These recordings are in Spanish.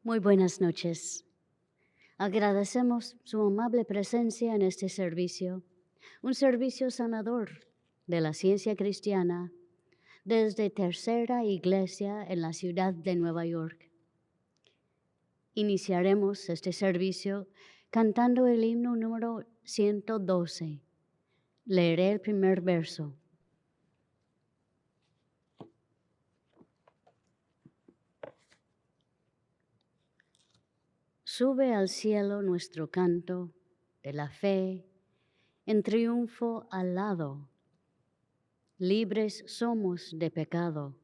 Muy buenas noches. Agradecemos su amable presencia en este servicio, un servicio sanador de la ciencia cristiana desde Tercera Iglesia en la ciudad de Nueva York. Iniciaremos este servicio cantando el himno número 112. Leeré el primer verso. Sube al cielo nuestro canto de la fe, en triunfo alado. Libres somos de pecado,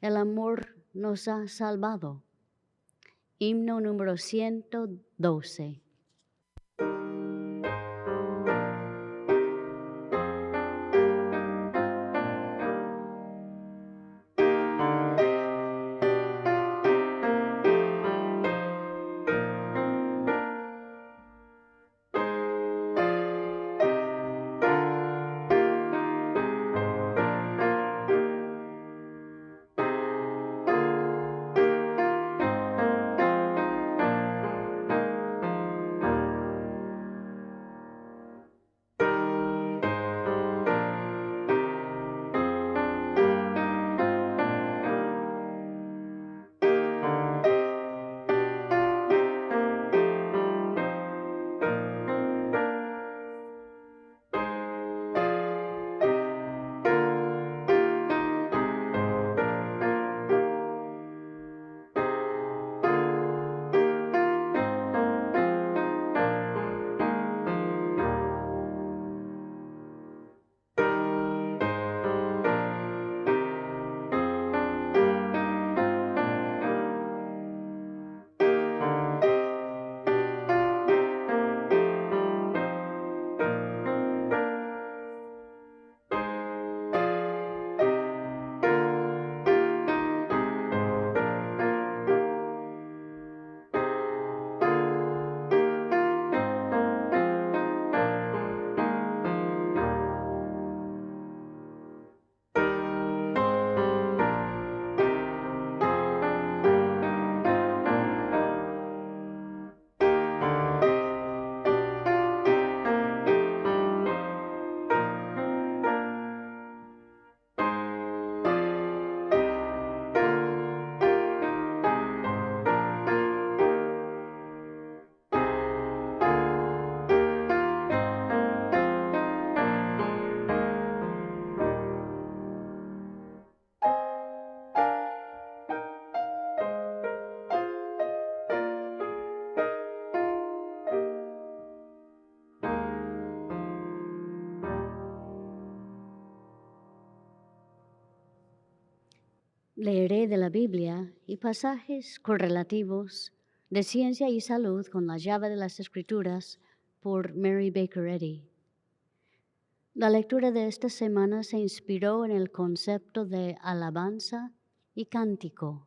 el amor nos ha salvado. Himno número 112. Leeré de la Biblia y pasajes correlativos de ciencia y salud con la llave de las Escrituras por Mary Baker Eddy. La lectura de esta semana se inspiró en el concepto de alabanza y cántico.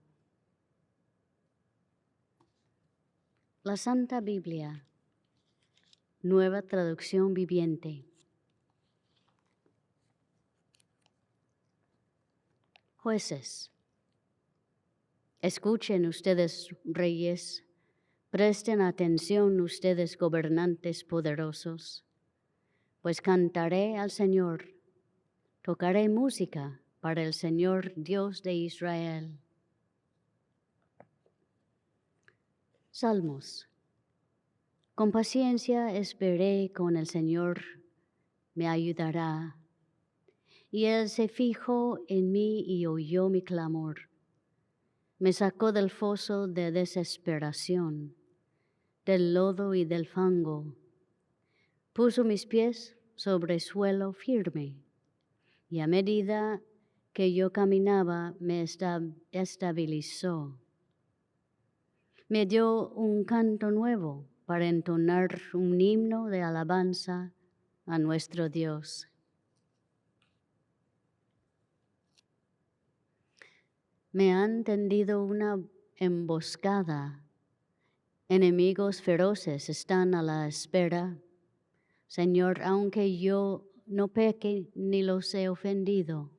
La Santa Biblia, Nueva Traducción Viviente. Jueces. Escuchen ustedes, reyes, presten atención ustedes, gobernantes poderosos, pues cantaré al Señor, tocaré música para el Señor Dios de Israel. Salmos. Con paciencia esperé con el Señor, me ayudará. Y Él se fijó en mí y oyó mi clamor. Me sacó del foso de desesperación, del lodo y del fango. Puso mis pies sobre suelo firme, y a medida que yo caminaba me estabilizó. Me dio un canto nuevo para entonar un himno de alabanza a nuestro Dios. Me han tendido una emboscada. Enemigos feroces están a la espera. Señor, aunque yo no peque ni los he ofendido.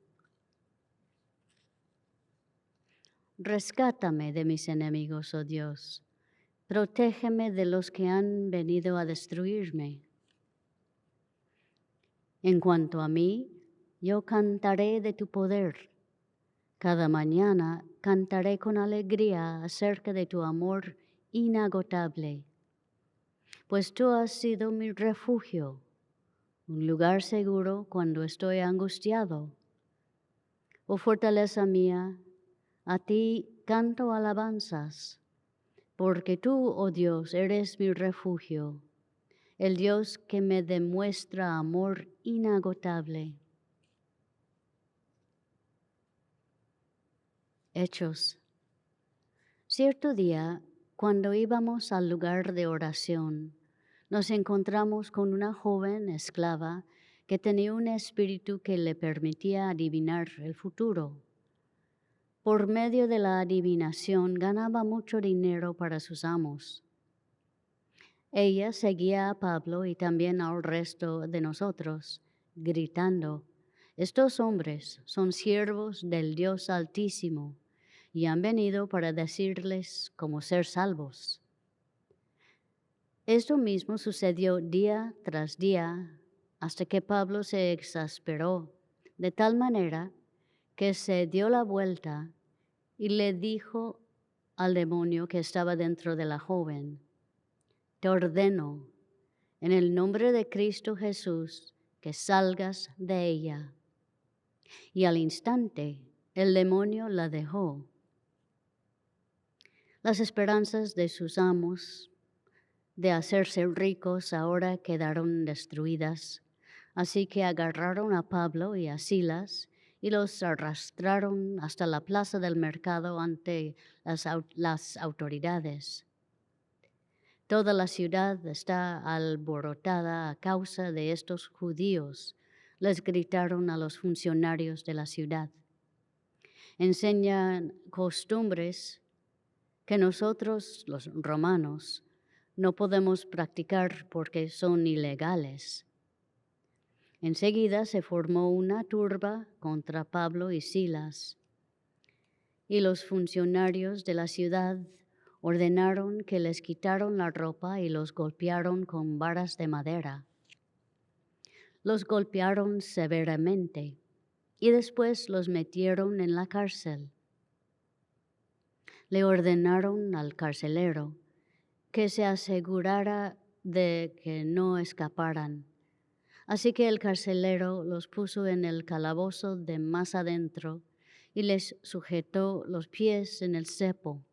Rescátame de mis enemigos, oh Dios. Protégeme de los que han venido a destruirme. En cuanto a mí, yo cantaré de tu poder. Cada mañana cantaré con alegría acerca de tu amor inagotable, pues tú has sido mi refugio, un lugar seguro cuando estoy angustiado. Oh fortaleza mía, a ti canto alabanzas, porque tú, oh Dios, eres mi refugio, el Dios que me demuestra amor inagotable. Hechos. Cierto día, cuando íbamos al lugar de oración, nos encontramos con una joven esclava que tenía un espíritu que le permitía adivinar el futuro. Por medio de la adivinación ganaba mucho dinero para sus amos. Ella seguía a Pablo y también al resto de nosotros, gritando: «Estos hombres son siervos del Dios Altísimo y han venido para decirles cómo ser salvos». Esto mismo sucedió día tras día hasta que Pablo se exasperó de tal manera que se dio la vuelta y le dijo al demonio que estaba dentro de la joven: «Te ordeno, en el nombre de Cristo Jesús, que salgas de ella». Y al instante el demonio la dejó. Las esperanzas de sus amos de hacerse ricos ahora quedaron destruidas, así que agarraron a Pablo y a Silas y los arrastraron hasta la plaza del mercado ante las autoridades. Toda la ciudad está alborotada a causa de estos judíos, les gritaron a los funcionarios de la ciudad. Enseñan costumbres que nosotros, los romanos, no podemos practicar porque son ilegales. Enseguida se formó una turba contra Pablo y Silas, y los funcionarios de la ciudad ordenaron que les quitaron la ropa y los golpearon con varas de madera. Los golpearon severamente y después los metieron en la cárcel. Le ordenaron al carcelero que se asegurara de que no escaparan. Así que el carcelero los puso en el calabozo de más adentro y les sujetó los pies en el cepo.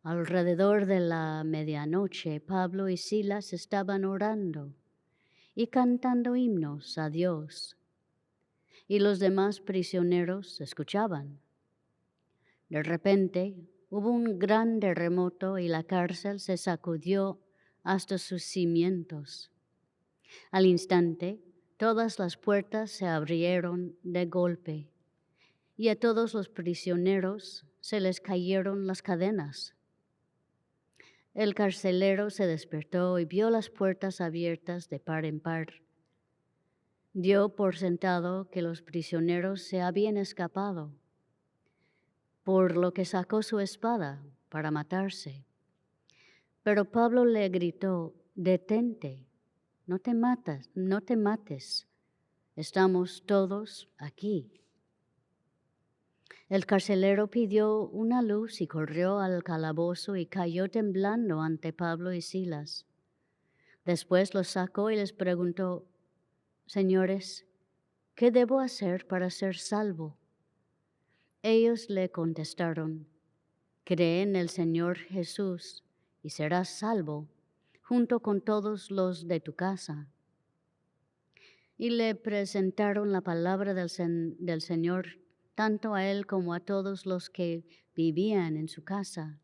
Alrededor de la medianoche, Pablo y Silas estaban orando y cantando himnos a Dios, y los demás prisioneros escuchaban. De repente, hubo un gran terremoto y la cárcel se sacudió hasta sus cimientos. Al instante, todas las puertas se abrieron de golpe y a todos los prisioneros se les cayeron las cadenas. El carcelero se despertó y vio las puertas abiertas de par en par. Dio por sentado que los prisioneros se habían escapado, por lo que sacó su espada para matarse. Pero Pablo le gritó: «Detente, no te mates, estamos todos aquí». El carcelero pidió una luz y corrió al calabozo y cayó temblando ante Pablo y Silas. Después los sacó y les preguntó: «Señores, ¿qué debo hacer para ser salvo?». Ellos le contestaron: «Cree en el Señor Jesús y serás salvo, junto con todos los de tu casa». Y le presentaron la palabra del Señor tanto a él como a todos los que vivían en su casa.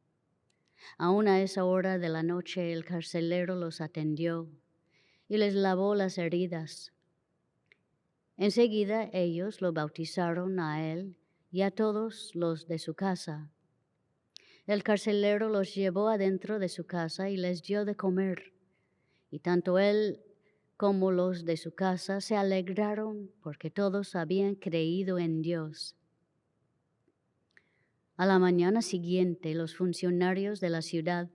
Aún a esa hora de la noche el carcelero los atendió y les lavó las heridas. Enseguida ellos lo bautizaron a él y a todos los de su casa. El carcelero los llevó adentro de su casa y les dio de comer, y tanto él como los de su casa se alegraron porque todos habían creído en Dios. A la mañana siguiente, los funcionarios de la ciudad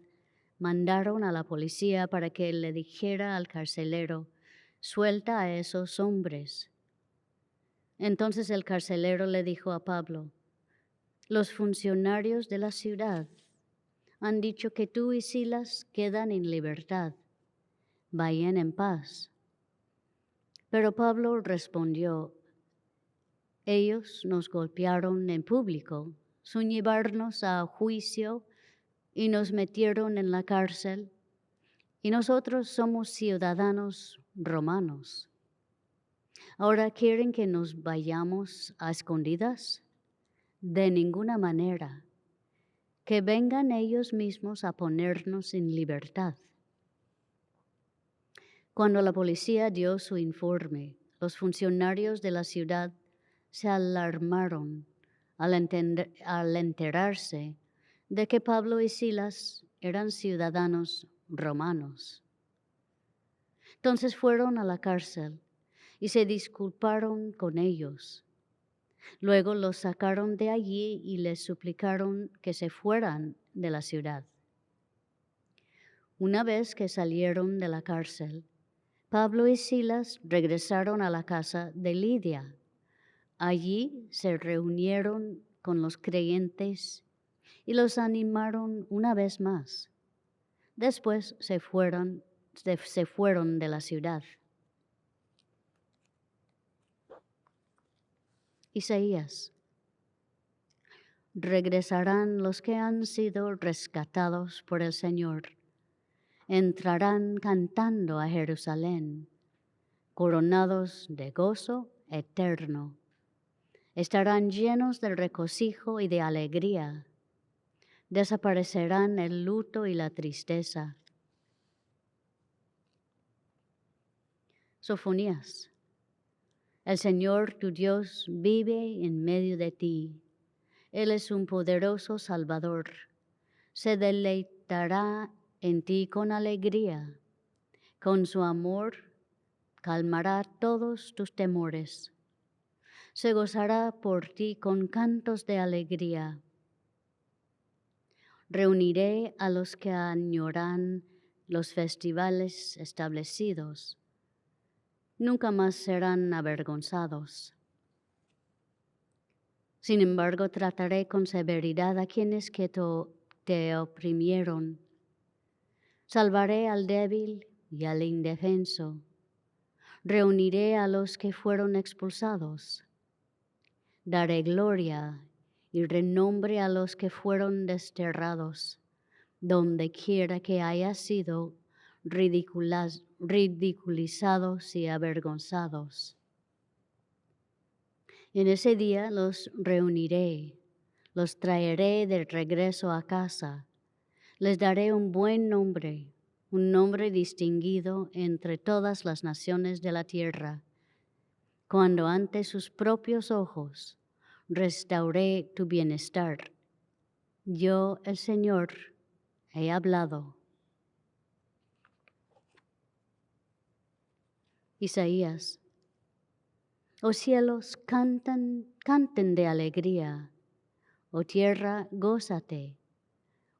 mandaron a la policía para que le dijera al carcelero: suelta a esos hombres. Entonces el carcelero le dijo a Pablo: los funcionarios de la ciudad han dicho que tú y Silas quedan en libertad. Vayan en paz. Pero Pablo respondió: ellos nos golpearon en público, sin llevarnos a juicio, y nos metieron en la cárcel, y nosotros somos ciudadanos romanos. ¿Ahora quieren que nos vayamos a escondidas? De ninguna manera. Que vengan ellos mismos a ponernos en libertad. Cuando la policía dio su informe, los funcionarios de la ciudad se alarmaron al enterarse de que Pablo y Silas eran ciudadanos romanos. Entonces fueron a la cárcel y se disculparon con ellos. Luego los sacaron de allí y les suplicaron que se fueran de la ciudad. Una vez que salieron de la cárcel, Pablo y Silas regresaron a la casa de Lidia. Allí se reunieron con los creyentes y los animaron una vez más. Después se fueron de la ciudad. Isaías. Regresarán los que han sido rescatados por el Señor. Entrarán cantando a Jerusalén, coronados de gozo eterno. Estarán llenos de regocijo y de alegría. Desaparecerán el luto y la tristeza. Sofonías. El Señor tu Dios vive en medio de ti. Él es un poderoso Salvador. Se deleitará en ti con alegría. Con su amor calmará todos tus temores. Se gozará por ti con cantos de alegría. Reuniré a los que añoran los festivales establecidos. Nunca más serán avergonzados. Sin embargo, trataré con severidad a quienes que te oprimieron. Salvaré al débil y al indefenso. Reuniré a los que fueron expulsados. Daré gloria y renombre a los que fueron desterrados, donde quiera que haya sido ridiculizados y avergonzados. En ese día los reuniré, los traeré de regreso a casa. Les daré un buen nombre, un nombre distinguido entre todas las naciones de la tierra, cuando ante sus propios ojos restauré tu bienestar. Yo, el Señor, he hablado. Isaías. Oh cielos, canten de alegría. Oh tierra, gózate.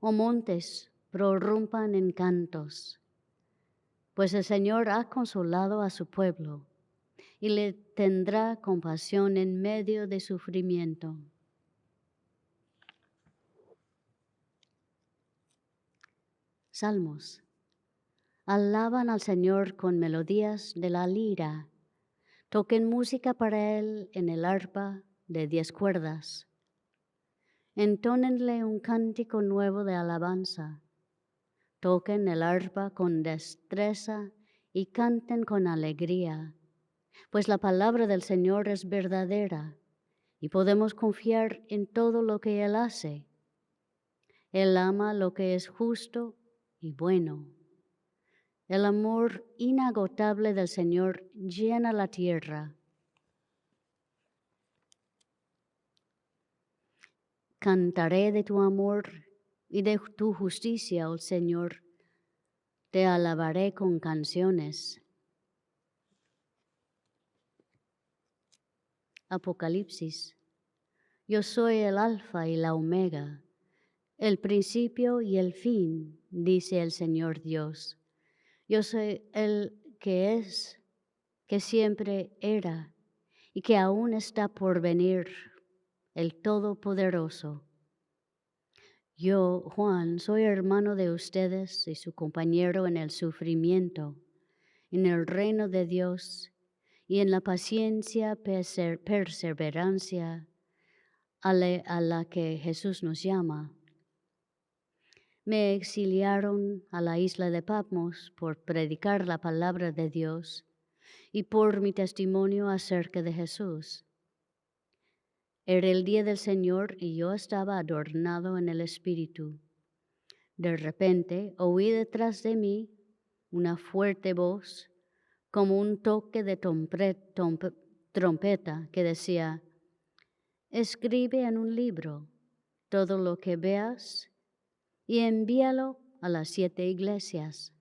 Oh montes, prorrumpan en cantos. Pues el Señor ha consolado a su pueblo y le tendrá compasión en medio de sufrimiento. Salmos. Alaban al Señor con melodías de la lira. Toquen música para Él en el arpa de 10 cuerdas. Entónenle un cántico nuevo de alabanza. Toquen el arpa con destreza y canten con alegría, pues la palabra del Señor es verdadera y podemos confiar en todo lo que Él hace. Él ama lo que es justo y bueno. El amor inagotable del Señor llena la tierra. Cantaré de tu amor y de tu justicia, oh Señor. Te alabaré con canciones. Apocalipsis. Yo soy el Alfa y la Omega, el principio y el fin, dice el Señor Dios. Yo soy el que es, que siempre era y que aún está por venir, el Todopoderoso. Yo, Juan, soy hermano de ustedes y su compañero en el sufrimiento, en el reino de Dios y en la paciencia, perseverancia a la que Jesús nos llama. Me exiliaron a la isla de Patmos por predicar la palabra de Dios y por mi testimonio acerca de Jesús. Era el día del Señor y yo estaba adornado en el Espíritu. De repente oí detrás de mí una fuerte voz, como un toque de trompeta que decía: escribe en un libro todo lo que veas y envíalo a las 7 iglesias.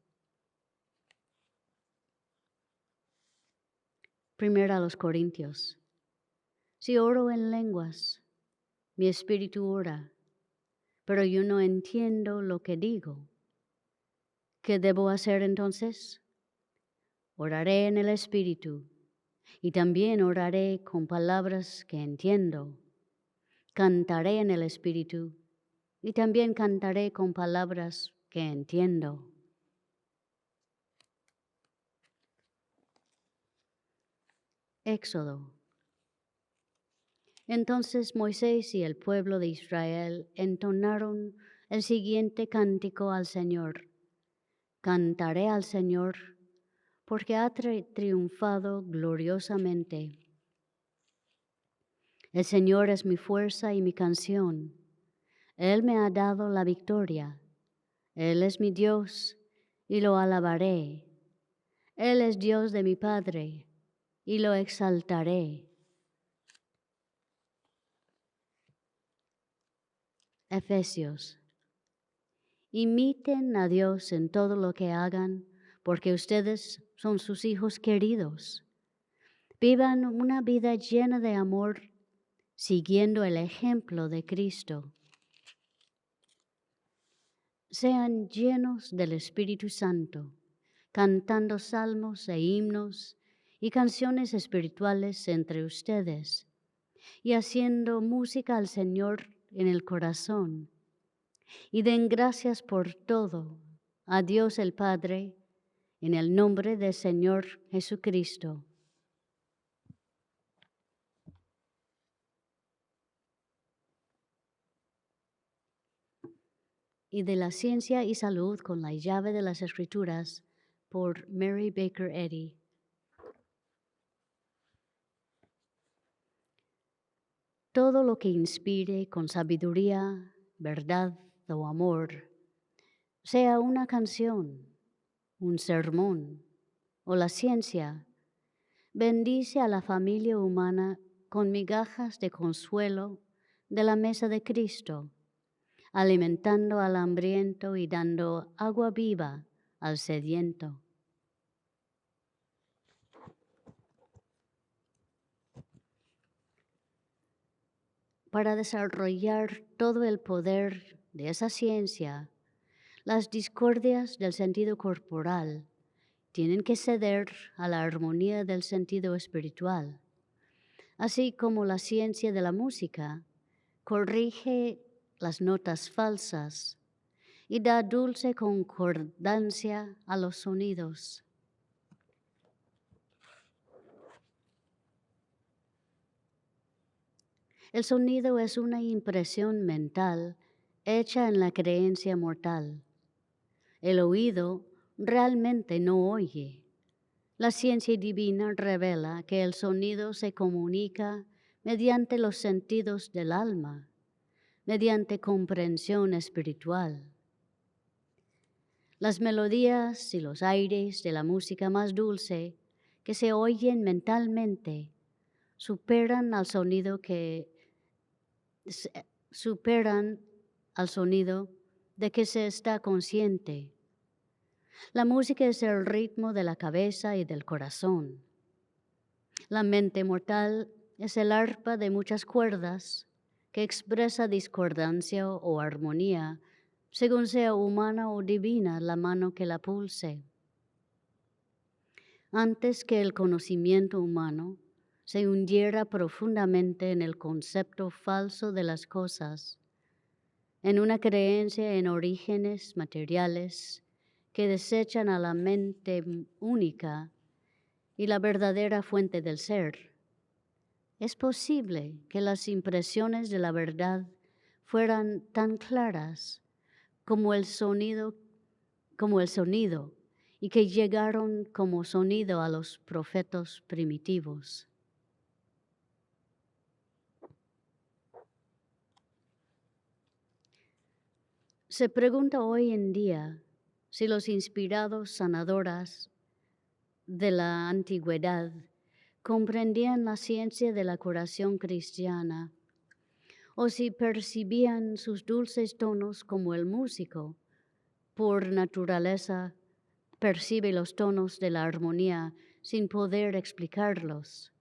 Primero a los Corintios. Si oro en lenguas, mi espíritu ora, pero yo no entiendo lo que digo. ¿Qué debo hacer entonces? Oraré en el espíritu y también oraré con palabras que entiendo. Cantaré en el espíritu y también cantaré con palabras que entiendo. Éxodo. Entonces Moisés y el pueblo de Israel entonaron el siguiente cántico al Señor. Cantaré al Señor porque ha triunfado gloriosamente. El Señor es mi fuerza y mi canción. Él me ha dado la victoria. Él es mi Dios y lo alabaré. Él es Dios de mi Padre y lo exaltaré. Efesios. Imiten a Dios en todo lo que hagan, porque ustedes son sus hijos queridos. Vivan una vida llena de amor, siguiendo el ejemplo de Cristo. Sean llenos del Espíritu Santo, cantando salmos e himnos y canciones espirituales entre ustedes, y haciendo música al Señor en el corazón. Y den gracias por todo a Dios el Padre, en el nombre del Señor Jesucristo. Y de la ciencia y salud con la llave de las Escrituras, por Mary Baker Eddy. Todo lo que inspire con sabiduría, verdad o amor, sea una canción, un sermón o la ciencia, bendice a la familia humana con migajas de consuelo de la mesa de Cristo, alimentando al hambriento y dando agua viva al sediento. Para desarrollar todo el poder de esa ciencia, las discordias del sentido corporal tienen que ceder a la armonía del sentido espiritual, así como la ciencia de la música corrige las notas falsas y da dulce concordancia a los sonidos. El sonido es una impresión mental hecha en la creencia mortal. El oído realmente no oye. La ciencia divina revela que el sonido se comunica mediante los sentidos del alma, mediante comprensión espiritual. Las melodías y los aires de la música más dulce que se oyen mentalmente superan al sonido de que se está consciente. La música es el ritmo de la cabeza y del corazón. La mente mortal es el arpa de muchas cuerdas que expresa discordancia o armonía, según sea humana o divina la mano que la pulse. Antes que el conocimiento humano se hundiera profundamente en el concepto falso de las cosas, en una creencia en orígenes materiales que desechan a la mente única y la verdadera fuente del ser, es posible que las impresiones de la verdad fueran tan claras como el sonido, y que llegaron como sonido a los profetas primitivos. Se pregunta hoy en día si los inspirados sanadoras de la antigüedad comprendían la ciencia de la curación cristiana, o si percibían sus dulces tonos como el músico, por naturaleza, percibe los tonos de la armonía sin poder explicarlos.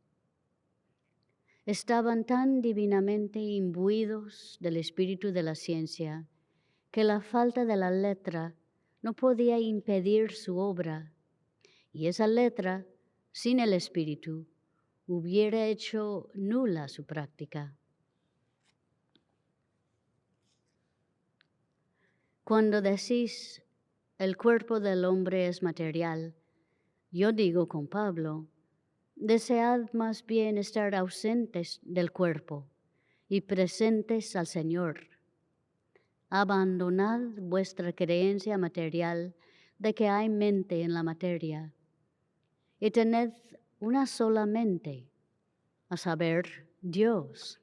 Estaban tan divinamente imbuidos del espíritu de la ciencia que la falta de la letra no podía impedir su obra, y esa letra, sin el espíritu, hubiera hecho nula su práctica. Cuando decís el cuerpo del hombre es material, yo digo con Pablo, desead más bien estar ausentes del cuerpo y presentes al Señor. Abandonad vuestra creencia material de que hay mente en la materia y tened una sola mente, a saber, Dios,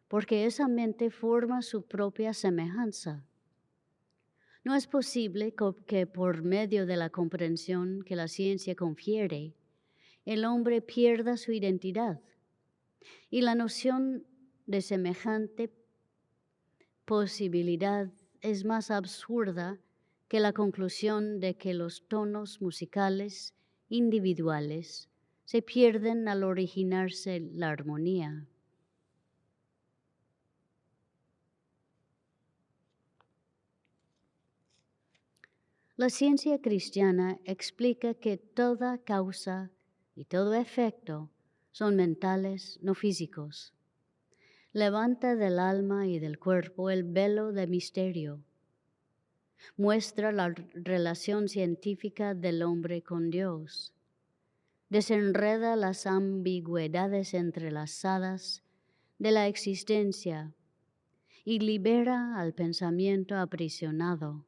porque esa mente forma su propia semejanza. No es posible que por medio de la comprensión que la ciencia confiere, el hombre pierda su identidad y la noción de semejante posibilidad es más absurda que la conclusión de que los tonos musicales individuales se pierden al originarse la armonía. La ciencia cristiana explica que toda causa y todo efecto son mentales, no físicos. Levanta del alma y del cuerpo el velo de misterio. Muestra la relación científica del hombre con Dios. Desenreda las ambigüedades entrelazadas de la existencia y libera al pensamiento aprisionado.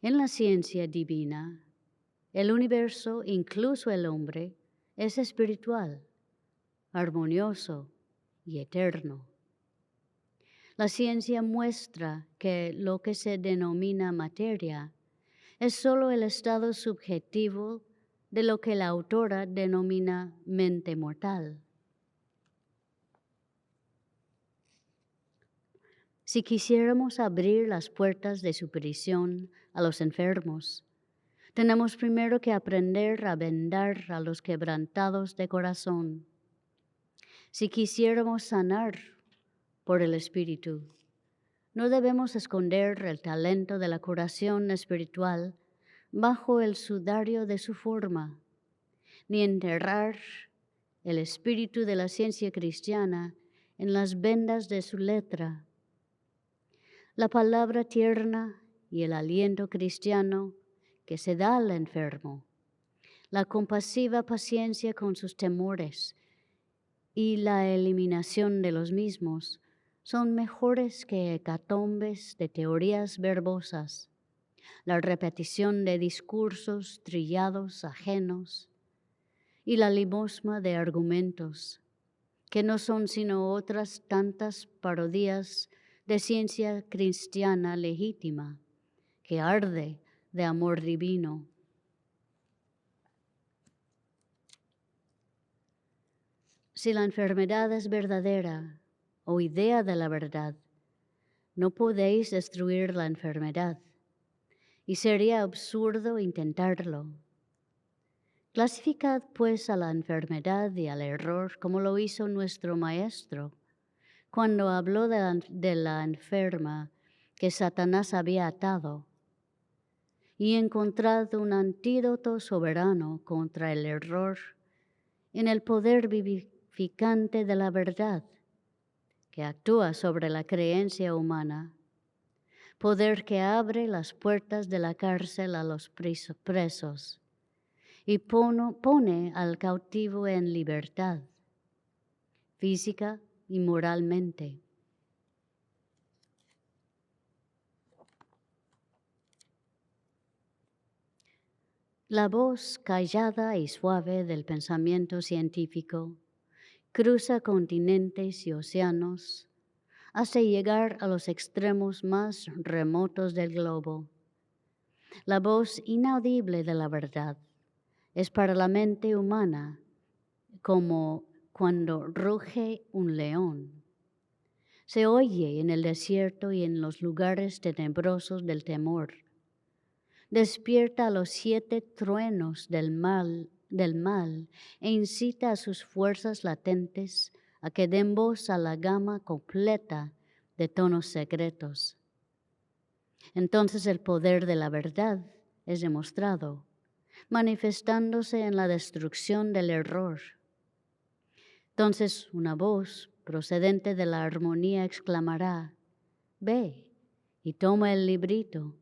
En la ciencia divina, el universo, incluso el hombre, es espiritual, armonioso y eterno. La ciencia muestra que lo que se denomina materia es solo el estado subjetivo de lo que la autora denomina mente mortal. Si quisiéramos abrir las puertas de su prisión a los enfermos, tenemos primero que aprender a vendar a los quebrantados de corazón. Si quisiéramos sanar por el Espíritu, no debemos esconder el talento de la curación espiritual bajo el sudario de su forma, ni enterrar el espíritu de la ciencia cristiana en las vendas de su letra. La palabra tierna y el aliento cristiano que se da al enfermo, la compasiva paciencia con sus temores y la eliminación de los mismos son mejores que hecatombes de teorías verbosas, la repetición de discursos trillados ajenos y la limosna de argumentos, que no son sino otras tantas parodias de ciencia cristiana legítima, que arde de amor divino. Si la enfermedad es verdadera o idea de la verdad, no podéis destruir la enfermedad, y sería absurdo intentarlo. Clasificad pues a la enfermedad y al error como lo hizo nuestro Maestro, cuando habló de la enferma que Satanás había atado y encontrado un antídoto soberano contra el error en el poder vivificante de la verdad que actúa sobre la creencia humana, poder que abre las puertas de la cárcel a los presos y pone al cautivo en libertad, física y moralmente. La voz callada y suave del pensamiento científico cruza continentes y océanos hasta llegar a los extremos más remotos del globo. La voz inaudible de la verdad es para la mente humana como cuando ruge un león. Se oye en el desierto y en los lugares tenebrosos del temor. Despierta a los 7 truenos del mal e incita a sus fuerzas latentes a que den voz a la gama completa de tonos secretos. Entonces el poder de la verdad es demostrado, manifestándose en la destrucción del error. Entonces una voz procedente de la armonía exclamará: ve y toma el librito,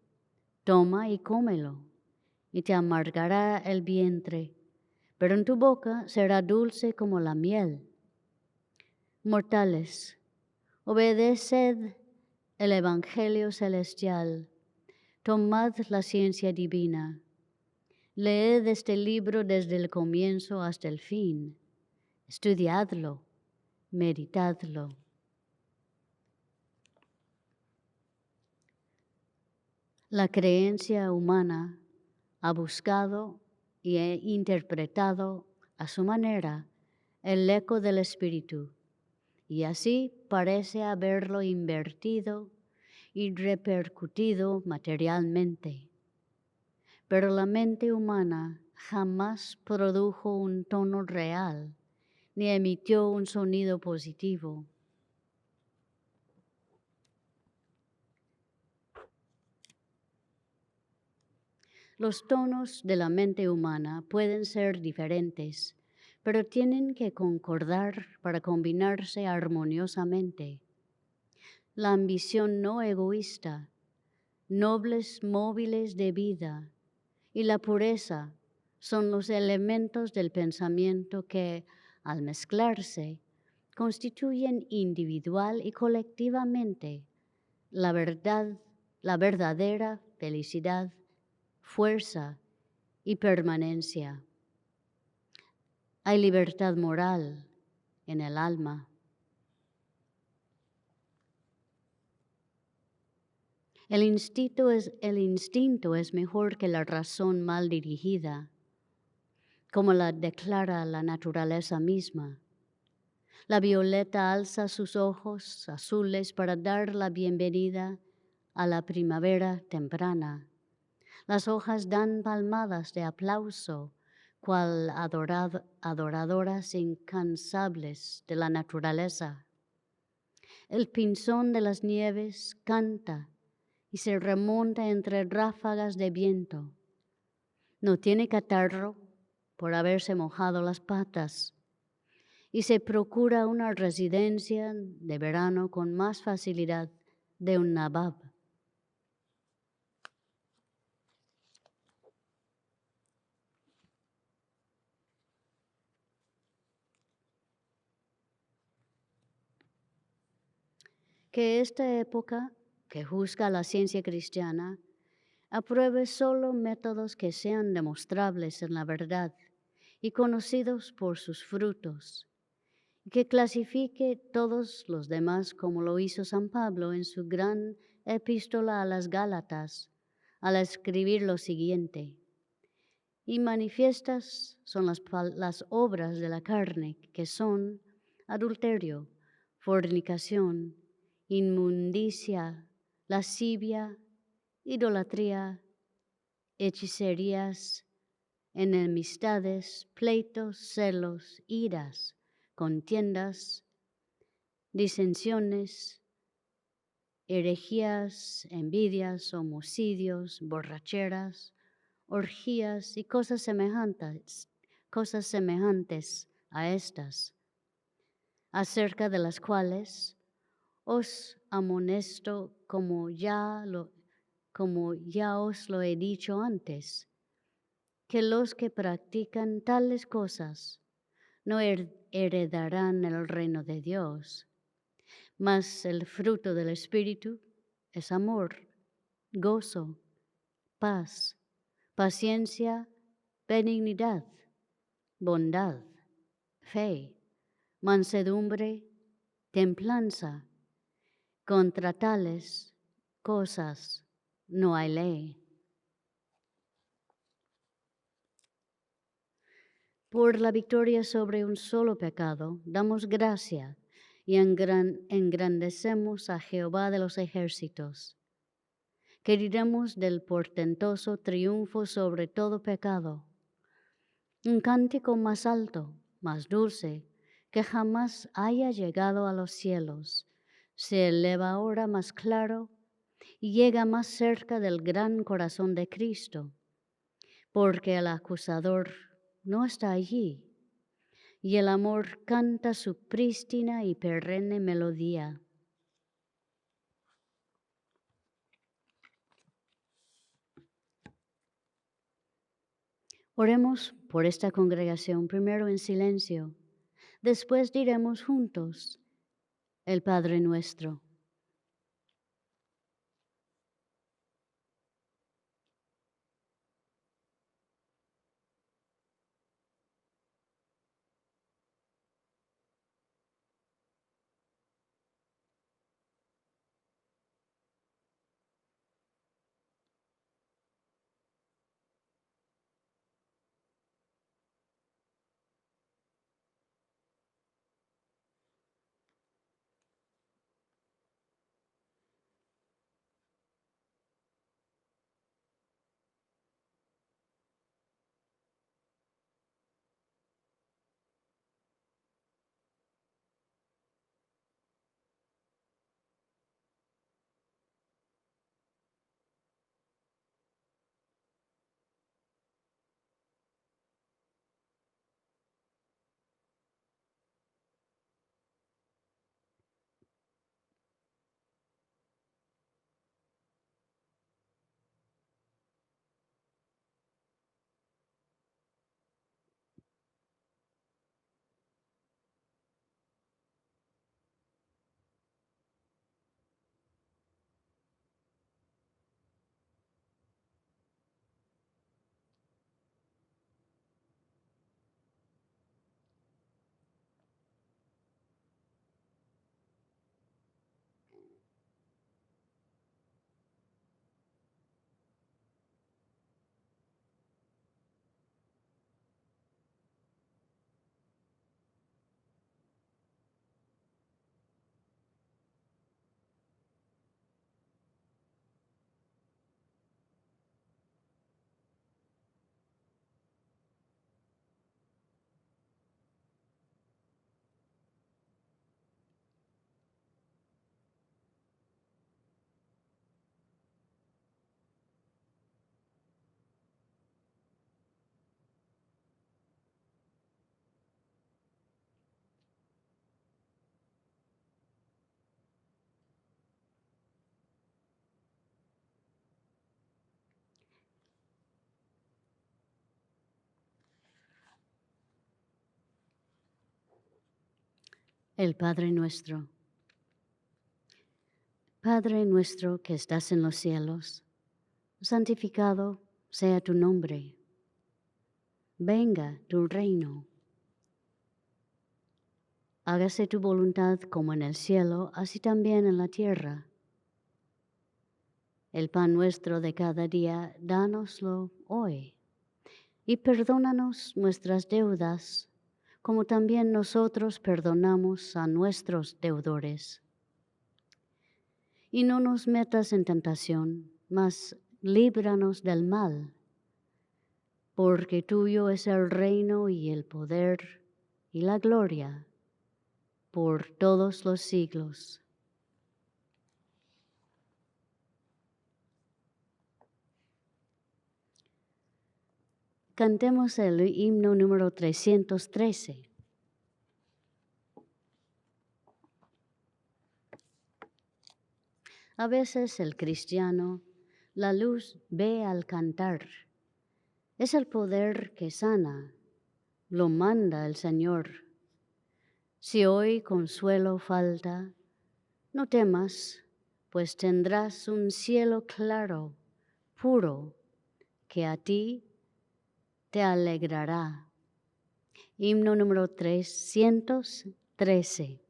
toma y cómelo, y te amargará el vientre, pero en tu boca será dulce como la miel. Mortales, obedeced el Evangelio celestial, tomad la ciencia divina, leed este libro desde el comienzo hasta el fin, estudiadlo, meditadlo. La creencia humana ha buscado y ha interpretado a su manera el eco del espíritu, y así parece haberlo invertido y repercutido materialmente. Pero la mente humana jamás produjo un tono real, ni emitió un sonido positivo. Los tonos de la mente humana pueden ser diferentes, pero tienen que concordar para combinarse armoniosamente. La ambición no egoísta, nobles móviles de vida y la pureza son los elementos del pensamiento que, al mezclarse, constituyen individual y colectivamente la verdadera felicidad, fuerza y permanencia. Hay libertad moral en el alma. El instinto es mejor que la razón mal dirigida, como la declara la naturaleza misma. La violeta alza sus ojos azules para dar la bienvenida a la primavera temprana. Las hojas dan palmadas de aplauso, cual adoradoras incansables de la naturaleza. El pinzón de las nieves canta y se remonta entre ráfagas de viento. No tiene catarro por haberse mojado las patas y se procura una residencia de verano con más facilidad de un nabab. Que esta época, que juzga la ciencia cristiana, apruebe solo métodos que sean demostrables en la verdad y conocidos por sus frutos, y que clasifique todos los demás como lo hizo San Pablo en su gran epístola a las Gálatas, al escribir lo siguiente: y manifiestas son las obras de la carne, que son adulterio, fornicación, inmundicia, lascivia, idolatría, hechicerías, enemistades, pleitos, celos, iras, contiendas, disensiones, herejías, envidias, homicidios, borracheras, orgías y cosas semejantes a estas, acerca de las cuales os amonesto como ya os lo he dicho antes, que los que practican tales cosas no heredarán el reino de Dios. Mas el fruto del Espíritu es amor, gozo, paz, paciencia, benignidad, bondad, fe, mansedumbre, templanza. Contra tales cosas no hay ley. Por la victoria sobre un solo pecado, damos gracia y engrandecemos a Jehová de los ejércitos, que diremos del portentoso triunfo sobre todo pecado. Un cántico más alto, más dulce, que jamás haya llegado a los cielos, se eleva ahora más claro y llega más cerca del gran corazón de Cristo, porque el acusador no está allí, y el amor canta su prístina y perenne melodía. Oremos por esta congregación, primero en silencio, después diremos juntos el Padre Nuestro. El Padre Nuestro. Padre nuestro que estás en los cielos, santificado sea tu nombre. Venga tu reino. Hágase tu voluntad como en el cielo, así también en la tierra. El pan nuestro de cada día, dánoslo hoy. Y perdónanos nuestras deudas, como también nosotros perdonamos a nuestros deudores. Y no nos metas en tentación, mas líbranos del mal, porque tuyo es el reino y el poder y la gloria por todos los siglos. Cantemos el himno número 313. A veces el cristiano la luz ve al cantar. Es el poder que sana, lo manda el Señor. Si hoy consuelo falta, no temas, pues tendrás un cielo claro, puro, que a ti te alegrará. Himno número 313.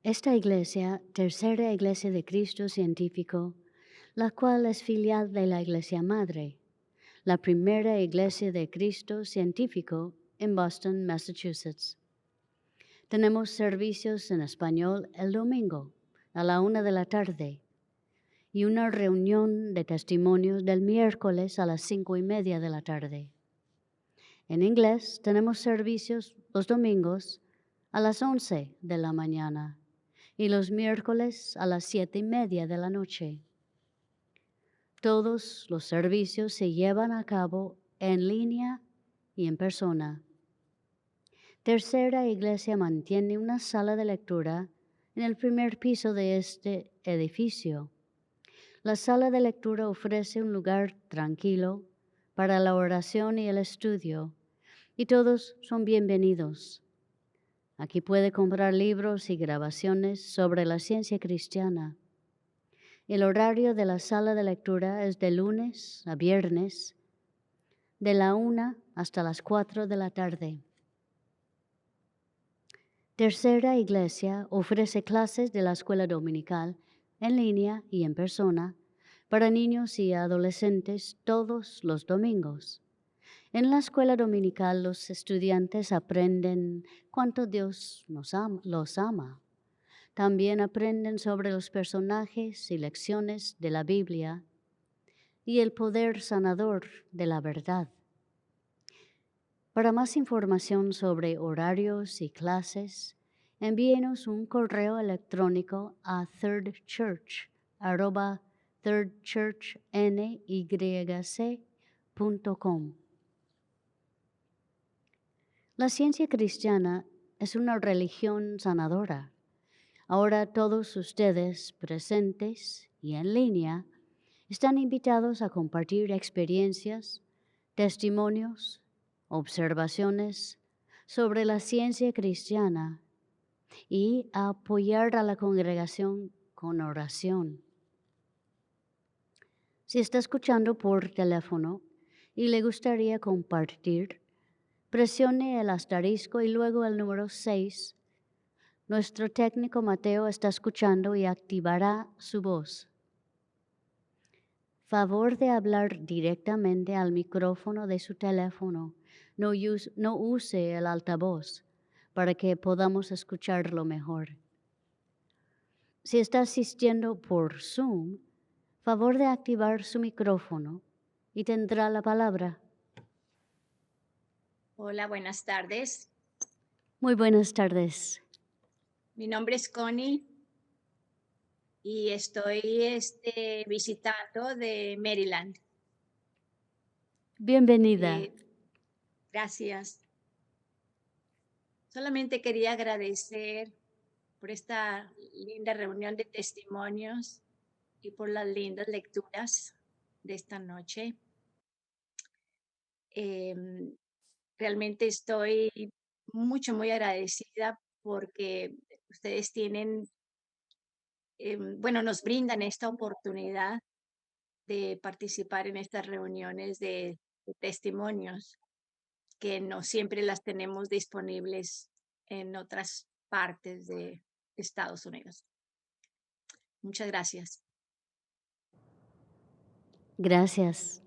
Esta iglesia, tercera iglesia de Cristo científico, la cual es filial de la Iglesia Madre, la primera iglesia de Cristo científico en Boston, Massachusetts. Tenemos servicios en español el domingo a la 1 de la tarde y una reunión de testimonios del miércoles a las 5:30 de la tarde. En inglés tenemos servicios los domingos a las 11 de la mañana y los miércoles a las 7:30 de la noche. Todos los servicios se llevan a cabo en línea y en persona. Tercera Iglesia mantiene una sala de lectura en el primer piso de este edificio. La sala de lectura ofrece un lugar tranquilo para la oración y el estudio, y todos son bienvenidos. Aquí puede comprar libros y grabaciones sobre la ciencia cristiana. El horario de la sala de lectura es de lunes a viernes, de la 1 hasta las 4 de la tarde. Tercera Iglesia ofrece clases de la escuela dominical en línea y en persona para niños y adolescentes todos los domingos. En la escuela dominical los estudiantes aprenden cuánto Dios los ama. También aprenden sobre los personajes y lecciones de la Biblia y el poder sanador de la verdad. Para más información sobre horarios y clases, envíenos un correo electrónico a thirdchurch@thirdchurchnyc.com. La ciencia cristiana es una religión sanadora. Ahora todos ustedes presentes y en línea están invitados a compartir experiencias, testimonios, observaciones sobre la ciencia cristiana y a apoyar a la congregación con oración. Si está escuchando por teléfono y le gustaría compartir, presione el asterisco y luego el número 6. Nuestro técnico Mateo está escuchando y activará su voz. Favor de hablar directamente al micrófono de su teléfono. No use el altavoz para que podamos escucharlo mejor. Si está asistiendo por Zoom, favor de activar su micrófono y tendrá la palabra. Hola, buenas tardes. Muy buenas tardes. Mi nombre es Connie y estoy visitando de Maryland. Bienvenida. Gracias. Solamente quería agradecer por esta linda reunión de testimonios y por las lindas lecturas de esta noche. Realmente estoy muy agradecida porque ustedes tienen, nos brindan esta oportunidad de participar en estas reuniones de testimonios que no siempre las tenemos disponibles en otras partes de Estados Unidos. Muchas gracias. Gracias.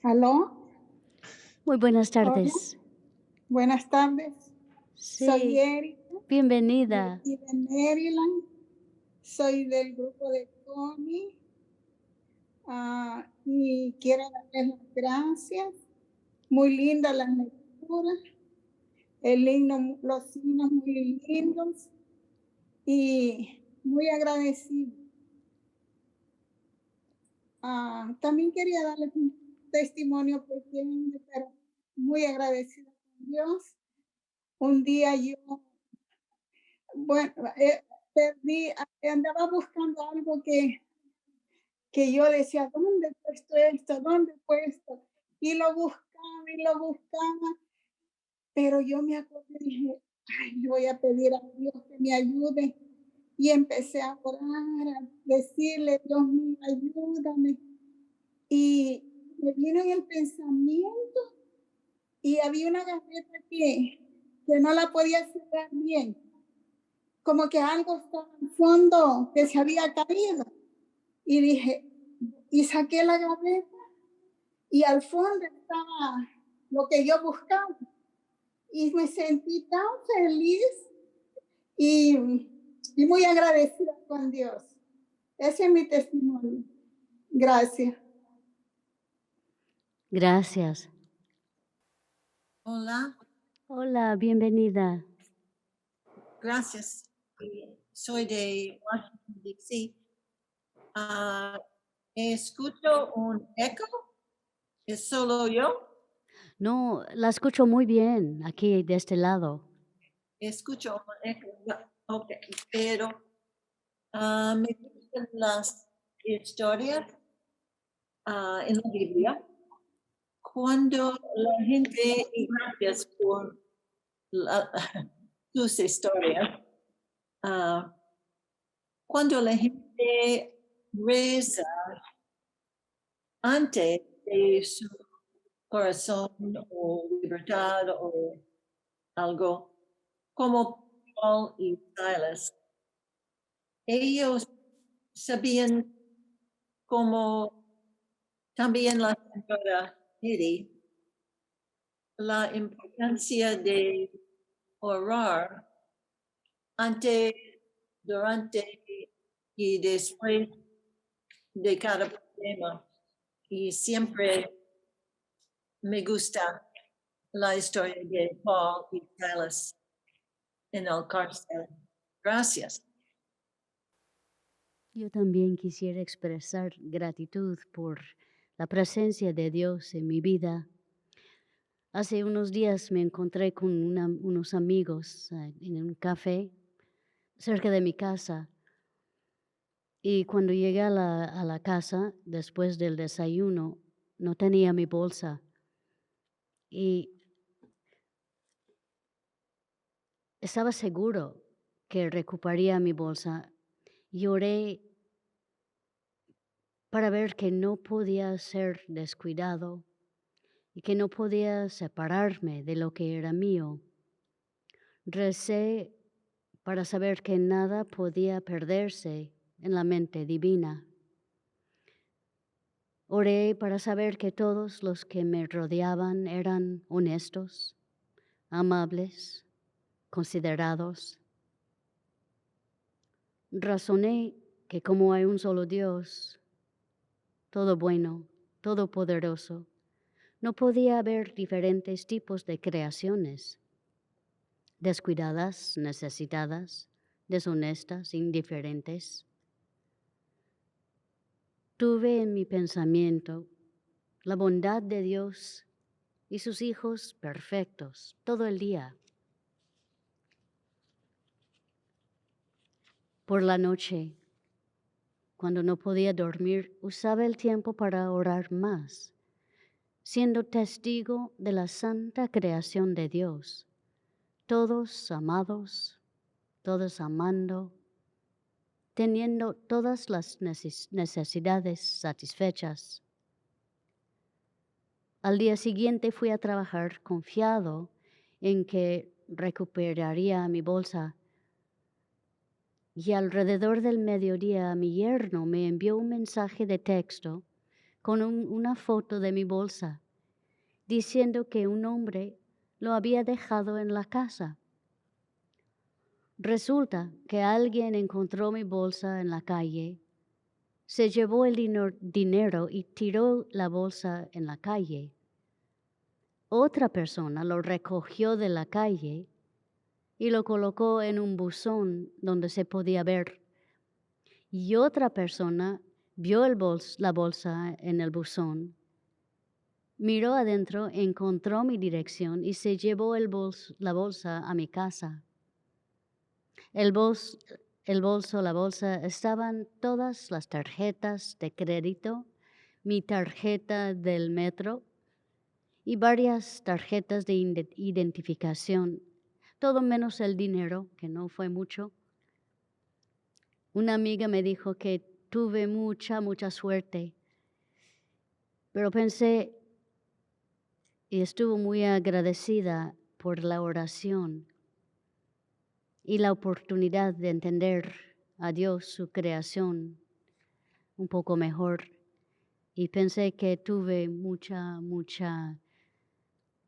¿Aló? Muy buenas tardes. Hola. Buenas tardes. Sí. Soy Erika. Bienvenida. De Maryland. Soy del grupo de Connie. Y quiero darles las gracias. Muy linda la lectura. El himno, los himnos muy lindos. Y muy agradecido. También quería darles un testimonio pequeño, pero muy agradecida con Dios. Un día yo, andaba buscando algo que yo decía, ¿dónde he puesto esto? ¿Dónde he puesto? Y lo buscaba, pero yo me acordé y dije, ay, le voy a pedir a Dios que me ayude. Y empecé a orar, a decirle, Dios mío, ayúdame. Y me vino en el pensamiento y había una gaveta que no la podía cerrar bien. Como que algo estaba en fondo que se había caído. Y dije, y saqué la gaveta y al fondo estaba lo que yo buscaba. Y me sentí tan feliz y muy agradecida con Dios. Ese es mi testimonio. Gracias. Gracias. Hola. Hola, bienvenida. Gracias. Soy de Washington, D.C. ¿Escucho un eco? ¿Es solo yo? No, la escucho muy bien aquí de este lado. Escucho un eco. Ok, pero me gustan las historias en la Biblia. Cuando la gente, y gracias por tus historias, cuando la gente reza antes de su corazón o libertad o algo, como Paul y Silas, ellos sabían como también la señora Eddie, la importancia de orar antes, durante y después de cada problema. Y siempre me gusta la historia de Paul y Silas en el cárcel. Gracias. Yo también quisiera expresar gratitud por la presencia de Dios en mi vida. Hace unos días me encontré con unos amigos en un café cerca de mi casa. Y cuando llegué a la casa, después del desayuno, no tenía mi bolsa. Y estaba seguro que recuperaría mi bolsa. Lloré para ver que no podía ser descuidado y que no podía separarme de lo que era mío. Recé para saber que nada podía perderse en la mente divina. Oré para saber que todos los que me rodeaban eran honestos, amables, considerados. Razoné que como hay un solo Dios, todo bueno, todopoderoso, no podía haber diferentes tipos de creaciones, descuidadas, necesitadas, deshonestas, indiferentes. Tuve en mi pensamiento la bondad de Dios y sus hijos perfectos todo el día. Por la noche, cuando no podía dormir, usaba el tiempo para orar más, siendo testigo de la santa creación de Dios, todos amados, todos amando, teniendo todas las necesidades satisfechas. Al día siguiente fui a trabajar confiado en que recuperaría mi bolsa. Y alrededor del mediodía mi yerno me envió un mensaje de texto con una foto de mi bolsa, diciendo que un hombre lo había dejado en la casa. Resulta que alguien encontró mi bolsa en la calle, se llevó el dinero y tiró la bolsa en la calle. Otra persona lo recogió de la calle y lo colocó en un buzón donde se podía ver. Y otra persona vio la bolsa en el buzón, miró adentro, encontró mi dirección y se llevó la bolsa a mi casa. La bolsa, estaban todas las tarjetas de crédito, mi tarjeta del metro y varias tarjetas de identificación, todo menos el dinero, que no fue mucho. Una amiga me dijo que tuve mucha suerte, pero pensé y estuve muy agradecida por la oración y la oportunidad de entender a Dios, su creación, un poco mejor. Y pensé que tuve mucha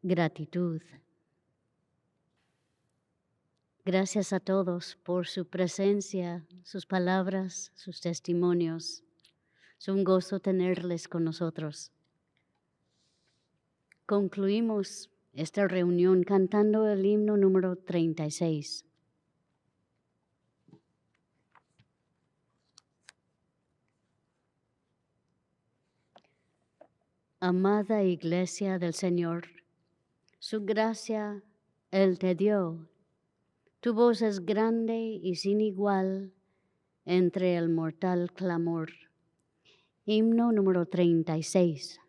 gratitud. Gracias a todos por su presencia, sus palabras, sus testimonios. Es un gozo tenerles con nosotros. Concluimos esta reunión cantando el himno número 36. Amada Iglesia del Señor, su gracia Él te dio. Tu voz es grande y sin igual entre el mortal clamor. Himno número 36.